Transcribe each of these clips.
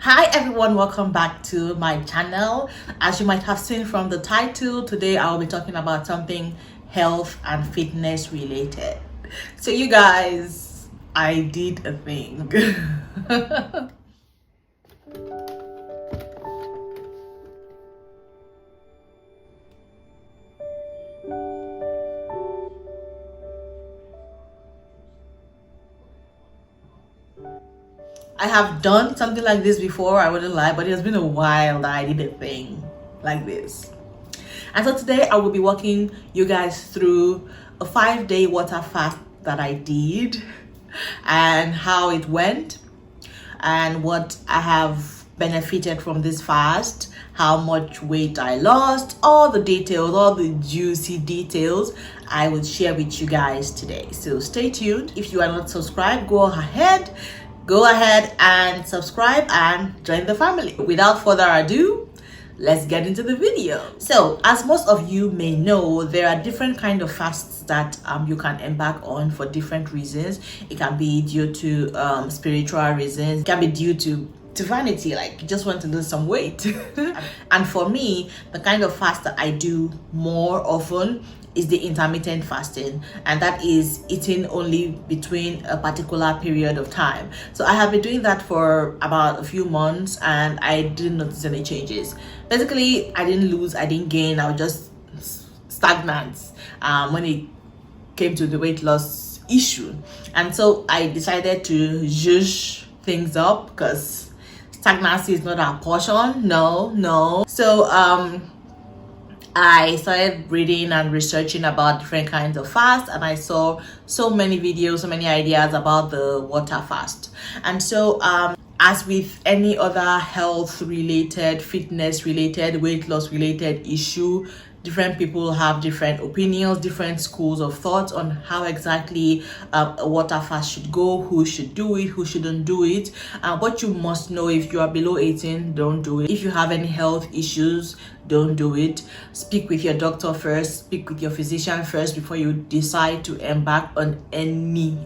Hi everyone, welcome back to my channel. As you might have seen from the title, today I'll be talking about something health and fitness related. So you guys, I did a thing. I have done something like this before, I wouldn't lie, but it has been a while that I did a thing like this. And so today I will be walking you guys through a 5-day water fast that I did and how it went and what I have benefited from this fast, how much weight I lost, all the details, all the juicy details I will share with you guys today. So stay tuned. If you are not subscribed, go ahead and subscribe and join the family. Without further ado, let's get into the video. So as most of you may know, there are different kind of fasts that you can embark on for different reasons. It can be due to spiritual reasons, it can be due to vanity, like you just want to lose some weight. And for me, the kind of fast that I do more often is the intermittent fasting, and that is eating only between a particular period of time. So I have been doing that for about a few months and I didn't notice any changes. Basically, I didn't lose, I didn't gain, I was just stagnant when it came to the weight loss issue. And so I decided to zhuzh things up because stagnancy is not our portion. No. So I started reading and researching about different kinds of fast, and I saw so many videos, so many ideas about the water fast. And so as with any other health related, fitness related, weight loss related issue, different people have different opinions, different schools of thought on how exactly a water fast should go, who should do it, who shouldn't do it. What you must know: if you are below 18, don't do it. If you have any health issues, don't do it. Speak with your doctor first, speak with your physician first before you decide to embark on any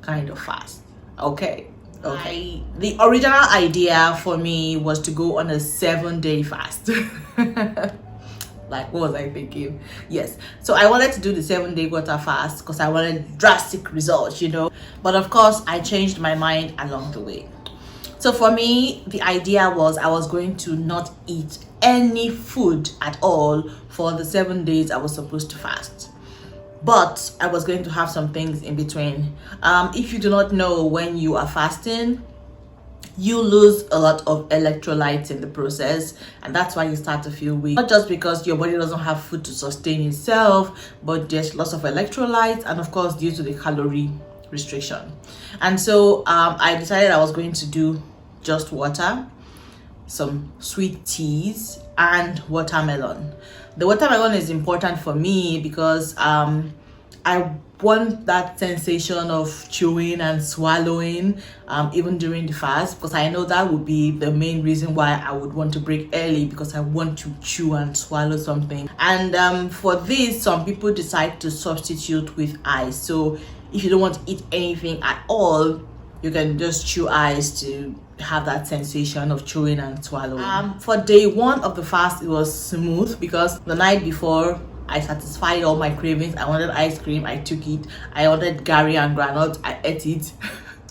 kind of fast. Okay. The original idea for me was to go on a 7-day fast. Like, what was I thinking? Yes, so I wanted to do the 7-day water fast because I wanted drastic results, but of course I changed my mind along the way. So for me, the idea was I was going to not eat any food at all for the 7 days I was supposed to fast, but I was going to have some things in between. If you do not know, when you are fasting, you lose a lot of electrolytes in the process, and that's why you start to feel weak. Not just because your body doesn't have food to sustain itself, but there's lots of electrolytes, and of course due to the calorie restriction. And so I decided I was going to do just water, some sweet teas, and watermelon. The watermelon is important for me because I want that sensation of chewing and swallowing even during the fast, because I know that would be the main reason why I would want to break early, because I want to chew and swallow something. And for this, some people decide to substitute with ice. So if you don't want to eat anything at all, you can just chew ice to have that sensation of chewing and swallowing. For day 1 of the fast, it was smooth because the night before I satisfied all my cravings. I wanted ice cream, I took it. I ordered gari and granite, I ate it.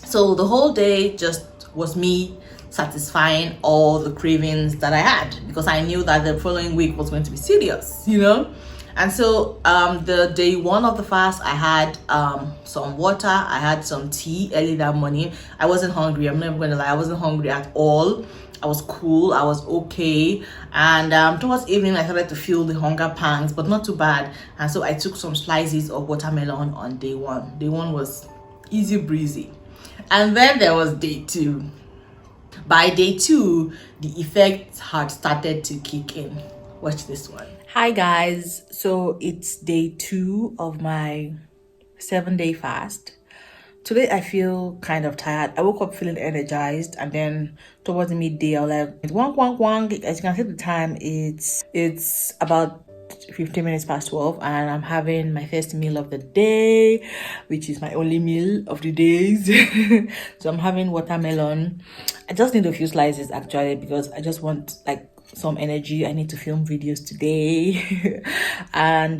So the whole day just was me satisfying all the cravings that I had, because I knew that the following week was going to be serious, And so the day 1 of the fast, I had some water, I had some tea early that morning. I wasn't hungry, I'm not gonna lie, I wasn't hungry at all. I was cool, I was okay. And towards evening, I started to feel the hunger pangs, but not too bad. And so I took some slices of watermelon on day 1. Day 1 was easy breezy. And then there was day 2. By day 2, the effects had started to kick in. Watch this one. Hi guys, so it's day 2 of my 7-day fast. Today I feel kind of tired. I woke up feeling energized, and then towards midday I was like, wang. As you can see the time, it's about 15 minutes past 12, and I'm having my first meal of the day, which is my only meal of the days. So I'm having watermelon. I just need a few slices actually, because I just want like some energy. I need to film videos today. And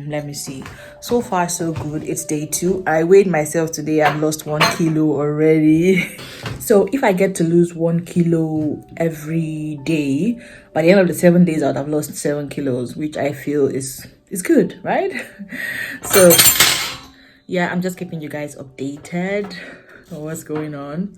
let me see, so far so good. It's day 2. I weighed myself today. I've lost 1 kilo already. So if I get to lose 1 kilo every day, by the end of the 7 days I would have lost 7 kilos, which I feel is good, right? So yeah, I'm just keeping you guys updated on what's going on.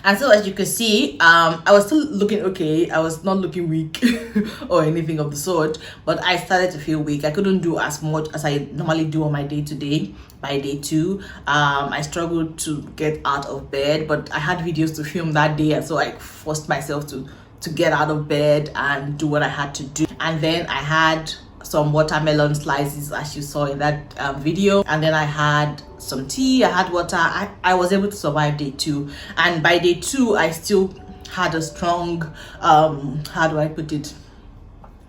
And so as you can see, I was still looking okay. I was not looking weak or anything of the sort, but I started to feel weak. I couldn't do as much as I normally do on my day-to-day. By day 2, I struggled to get out of bed, but I had videos to film that day, and so I forced myself to get out of bed and do what I had to do. And then I had some watermelon slices, as you saw in that video, and then I had some tea, I had water. I was able to survive day 2, and by day 2 I still had a strong how do I put it,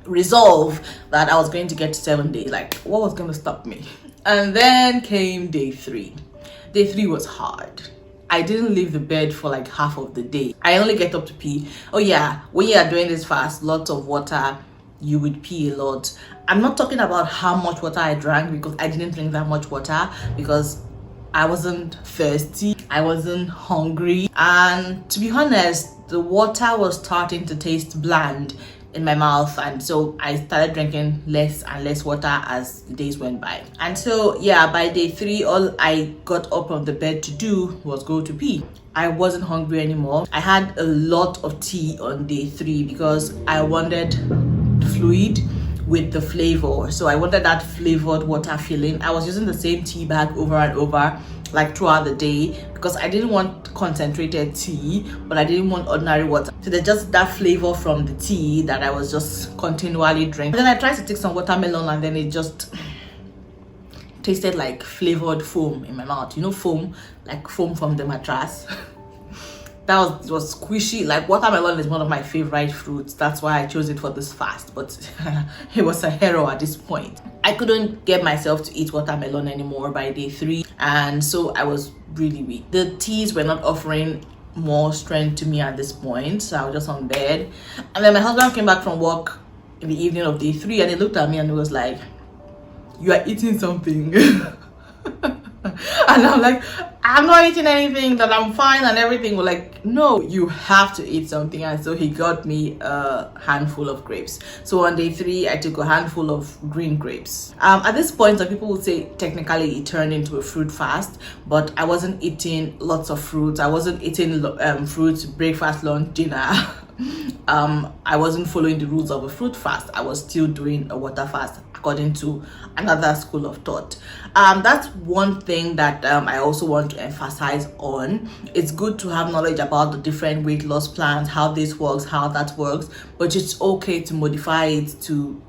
resolve that I was going to get to 7 days. Like, what was going to stop me? And then came day 3. Day 3 was hard. I didn't leave the bed for like half of the day. I only get up to pee. Oh yeah, when you are doing this fast, lots of water, you would pee a lot. I'm not talking about how much water I drank, because I didn't drink that much water, because I wasn't thirsty, I wasn't hungry, and to be honest, the water was starting to taste bland in my mouth, and so I started drinking less and less water as the days went by. And so yeah, by day 3, all I got up from the bed to do was go to pee. I wasn't hungry anymore. I had a lot of tea on day 3 because I wanted fluid with the flavor, so I wanted that flavored water feeling. I was using the same tea bag over and over, like throughout the day, because I didn't want concentrated tea, but I didn't want ordinary water. So there's just that flavor from the tea that I was just continually drinking. And then I tried to take some watermelon, and then it just tasted like flavored foam in my mouth. You know, foam, like foam from the mattress. That was squishy. Like, watermelon is one of my favorite fruits. That's why I chose it for this fast, but it was a hero at this point. I couldn't get myself to eat watermelon anymore by day 3, and so I was really weak. The teas were not offering more strength to me at this point, so I was just on bed. And then my husband came back from work in the evening of day 3, and he looked at me and he was like, "You are eating something." And I'm like, "I'm not eating anything, that I'm fine and everything." We're like, "No, you have to eat something." And so he got me a handful of grapes. So on day 3, I took a handful of green grapes. At this point, some people would say technically it turned into a fruit fast, but I wasn't eating lots of fruits. I wasn't eating fruits breakfast, lunch, dinner. I wasn't following the rules of a fruit fast. I was still doing a water fast, according to another school of thought. That's one thing that I also want to emphasize on. It's good to have knowledge about the different weight loss plans, how this works, how that works, but it's okay to modify it to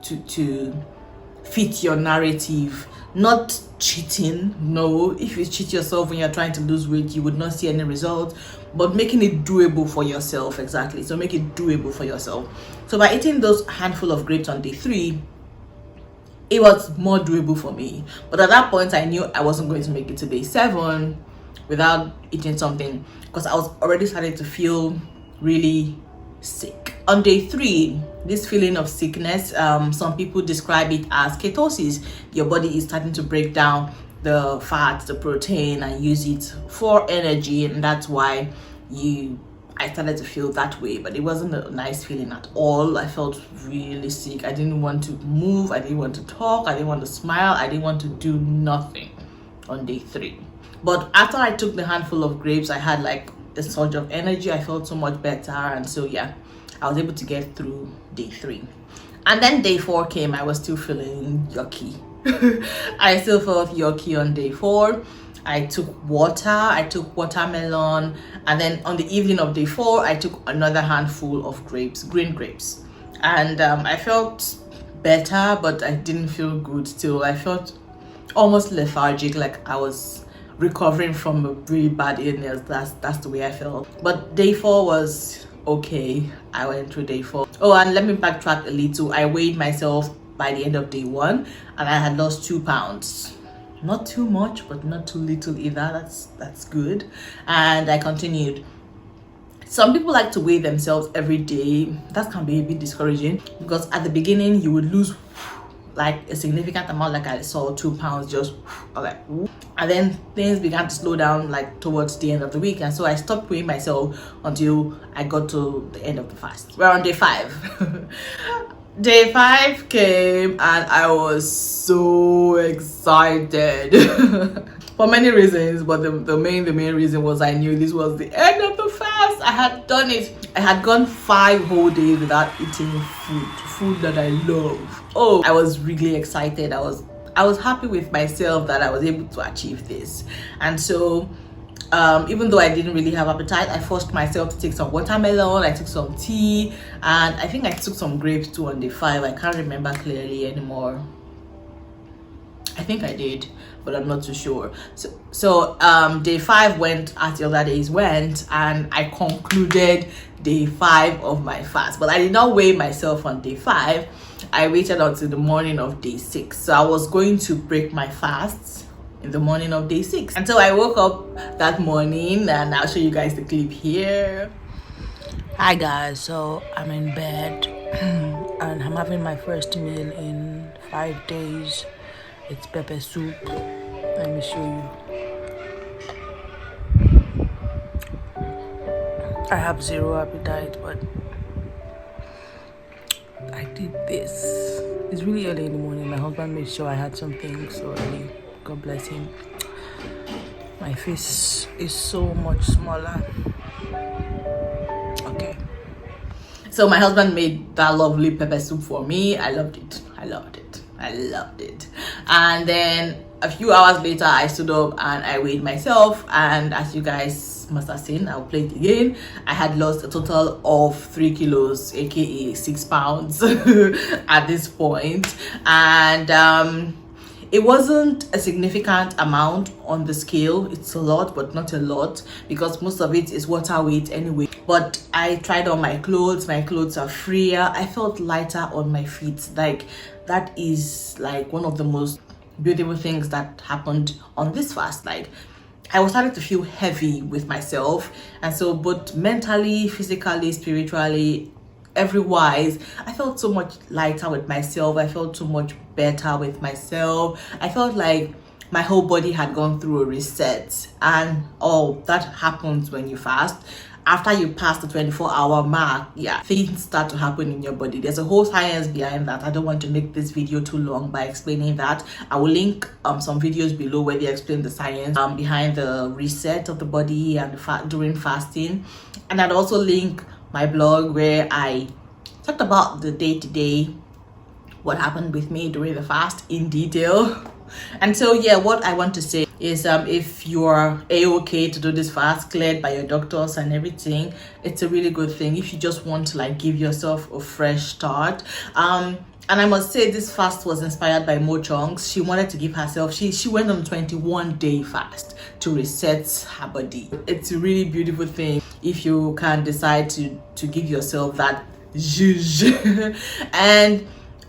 fit your narrative. Not cheating. No, if you cheat yourself when you're trying to lose weight, you would not see any results, but making it doable for yourself. Exactly. So make it doable for yourself. So by eating those handful of grapes on day 3, it was more doable for me. But at that point, I knew I wasn't going to make it to day 7 without eating something, because I was already starting to feel really sick. On day 3, this feeling of sickness, some people describe it as ketosis. Your body is starting to break down the fat, the protein, and use it for energy, and that's why I started to feel that way. But it wasn't a nice feeling at all. I felt really sick. I didn't want to move, I didn't want to talk, I didn't want to smile, I didn't want to do nothing on day 3. But after I took the handful of grapes, I had like a surge of energy. I felt so much better, and so yeah, I was able to get through day 3. And then day 4 came. I was still feeling yucky. I still felt yucky on day 4. I took water, I took watermelon, and then on the evening of day 4, I took another handful of grapes, green grapes, and I felt better, but I didn't feel good still. I felt almost lethargic, like I was recovering from a really bad illness. That's the way I felt. But day 4 was okay. I went through day 4. Oh, and let me backtrack a little. I weighed myself by the end of day 1, and I had lost 2 pounds. Not too much, but not too little either. That's good. And I continued. Some people like to weigh themselves every day. That can be a bit discouraging, because at the beginning you would lose like a significant amount. Like I saw 2 pounds just like, and then things began to slow down like towards the end of the week, and so I stopped weighing myself until I got to the end of the fast. We're on day 5. Day 5 came and I was so excited for many reasons, but the main reason was I knew this was the end of the fast. I had done it. I had gone 5 whole days without eating food that I love. Oh, I was really excited. I was happy with myself that I was able to achieve this. And so even though I didn't really have appetite, I forced myself to take some watermelon. I took some tea, and I think I took some grapes too on day 5. I can't remember clearly anymore. I think I did, but I'm not too sure. So day 5 went as the other days went, and I concluded day 5 of my fast. But I did not weigh myself on day 5. I waited until the morning of day 6. So I was going to break my fasts in the morning of day 6. And so I woke up that morning, and I'll show you guys the clip here. Hi guys, so I'm in bed and I'm having my first meal in 5 days. It's pepper soup. Let me show you. I have zero appetite, but I did this. It's really early in the morning. My husband made sure I had something so early. God bless him. My face is so much smaller. Okay. So my husband made that lovely pepper soup for me. I loved it. And then a few hours later, I stood up and I weighed myself. And as you guys must have seen, I'll play it again. I had lost a total of 3 kilos, aka 6 pounds at this point. And it wasn't a significant amount on the scale. It's a lot, but not a lot, because most of it is water weight anyway. But I tried on my clothes. My clothes are freer. I felt lighter on my feet. Like, that is like one of the most beautiful things that happened on this fast. Like, I was starting to feel heavy with myself, and so both mentally, physically, spiritually, everywise, I felt so much lighter with myself. I felt so much better with myself. I felt like my whole body had gone through a reset, and all that happens when you fast. After you pass the 24-hour mark, yeah, things start to happen in your body. There's a whole science behind that. I don't want to make this video too long by explaining that. I will link some videos below where they explain the science behind the reset of the body and during fasting. And I'd also link my blog where I talked about the day-to-day, what happened with me during the fast in detail. And so yeah, what I want to say is if you're a-okay to do this fast, cleared by your doctors and everything, it's a really good thing if you just want to like give yourself a fresh start. And I must say, this fast was inspired by Mo Chunks. She wanted to give herself, she went on a 21-day fast to reset her body. It's a really beautiful thing if you can decide to give yourself that zhuzh. And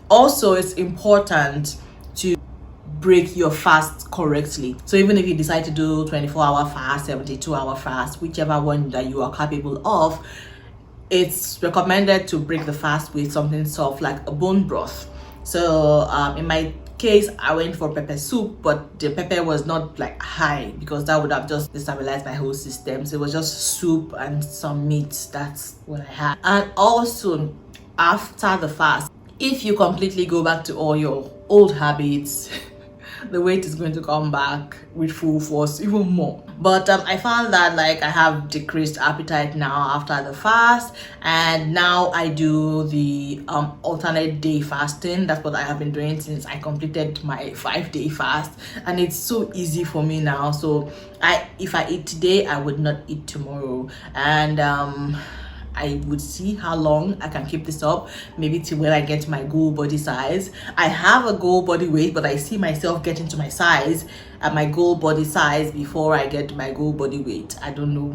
also it's important to break your fast correctly. So even if you decide to do 24-hour fast, 72-hour fast, whichever one that you are capable of, it's recommended to break the fast with something soft like a bone broth. So in my case, I went for pepper soup, but the pepper was not like high, because that would have just destabilized my whole system. So it was just soup and some meat. That's what I had. And also after the fast, if you completely go back to all your old habits, the weight is going to come back with full force, even more. But I found that like I have decreased appetite now after the fast, and now I do the alternate day fasting. That's what I have been doing since I completed my 5-day fast, and it's so easy for me now. So if I eat today, I would not eat tomorrow, and I would see how long I can keep this up, maybe till when I get to my goal body size. I have a goal body weight, but I see myself getting to my size at my goal body size before I get to my goal body weight. I don't know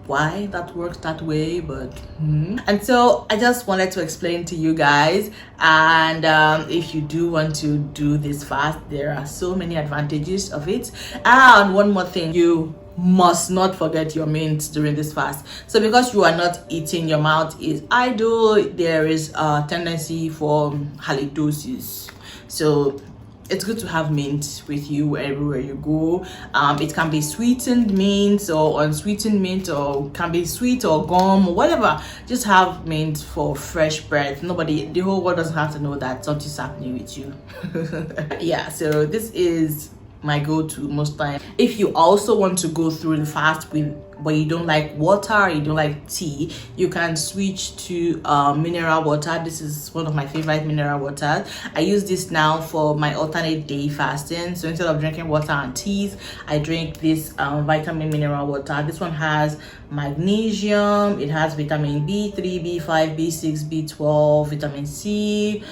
why that works that way, but and so I just wanted to explain to you guys. And if you do want to do this fast, there are so many advantages of it. And one more thing, you must not forget your mint during this fast. So because you are not eating, your mouth is idle, there is a tendency for halitosis. So it's good to have mint with you everywhere you go. It can be sweetened mint or unsweetened mint, or can be sweet or gum or whatever. Just have mint for fresh breath. The whole world doesn't have to know that something's happening with you. Yeah, so this is my go-to most time. If you also want to go through the fast but you don't like water, you don't like tea, you can switch to mineral water. This is one of my favorite mineral waters. I use this now for my alternate day fasting. So instead of drinking water and teas, I drink this vitamin mineral water. This one has magnesium, it has vitamin B3, B5, B6, B12, vitamin C,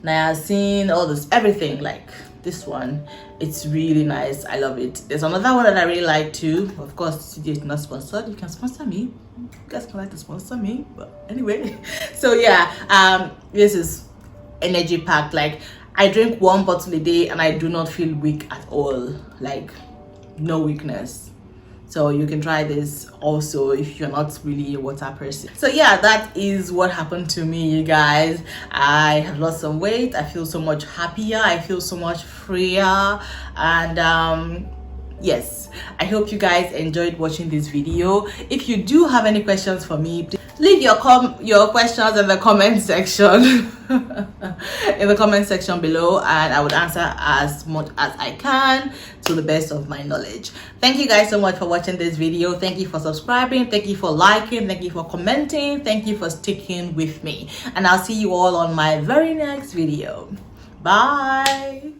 niacin, all this, everything. Like this one, it's really nice. I love it. There's another one that I really like too. Of course, CJ is not sponsored. You can sponsor me. You guys can like to sponsor me, but anyway. So yeah, this is energy packed. Like I drink 1 bottle a day and I do not feel weak at all. Like no weakness. So you can try this also if you're not really a water person. So yeah, that is what happened to me, you guys. I have lost some weight. I feel so much happier. I feel so much freer. And yes, I hope you guys enjoyed watching this video. If you do have any questions for me, please leave your questions in the comment section. In the comment section below, and I would answer as much as I can to the best of my knowledge. Thank you guys so much for watching this video. Thank you for subscribing, thank you for liking, thank you for commenting, thank you for sticking with me, and I'll see you all on my very next video. Bye.